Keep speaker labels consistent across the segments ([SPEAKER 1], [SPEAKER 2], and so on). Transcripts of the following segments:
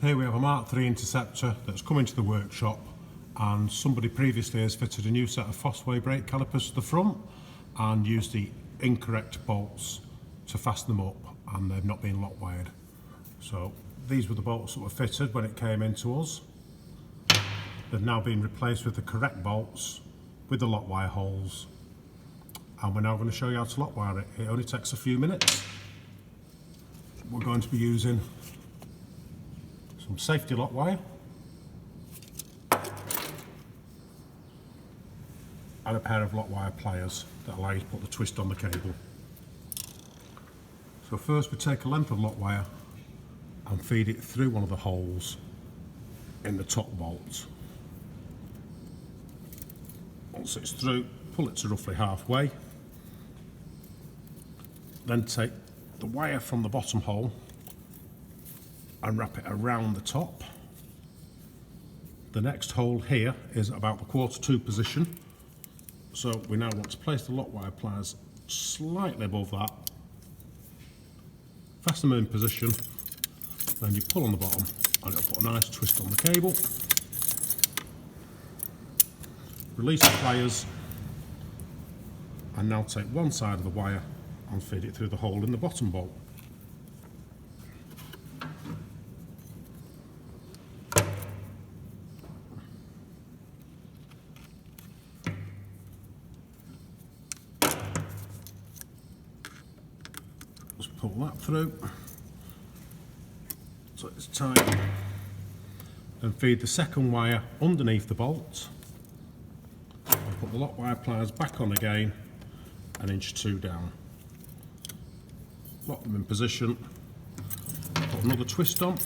[SPEAKER 1] Here we have a Mark 3 Interceptor that's come into the workshop, and somebody previously has fitted a new set of Fosway brake calipers to the front and used the incorrect bolts to fasten them up, and they've not been lock wired. So these were the bolts that were fitted when it came into us. They've now been replaced with the correct bolts with the lock wire holes, and we're now going to show you how to lock wire it. It only takes a few minutes. We're going to be using some safety lock wire and a pair of lock wire pliers that allow you to put the twist on the cable. So first we take a length of lock wire and feed it through one of the holes in the top bolt. Once it's through, pull it to roughly halfway, then take the wire from the bottom hole and wrap it around the top. The next hole here is about the 1/4 position, so we now want to place the lock wire pliers slightly above that, fasten them in position, then you pull on the bottom and it'll put a nice twist on the cable. Release the pliers and now take one side of the wire and feed it through the hole in the bottom bolt. Just pull that through so it's tight, and feed the second wire underneath the bolt. Put the lock wire pliers back on again, 1 inch 2 down. Lock them in position, put another twist on.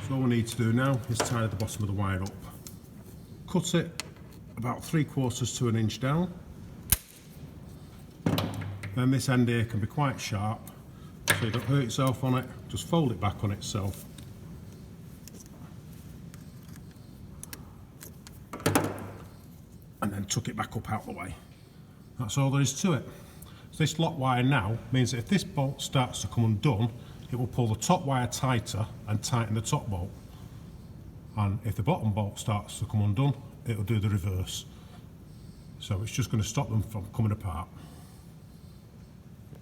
[SPEAKER 1] So all we need to do now is tie the bottom of the wire up. Cut it about 3/4 to 1 inch down. Then this end here can be quite sharp, so you don't hurt yourself on it, just fold it back on itself. And then tuck it back up out the way. That's all there is to it. So this lock wire now means that if this bolt starts to come undone, it will pull the top wire tighter and tighten the top bolt. And if the bottom bolt starts to come undone, it will do the reverse. So it's just going to stop them from coming apart.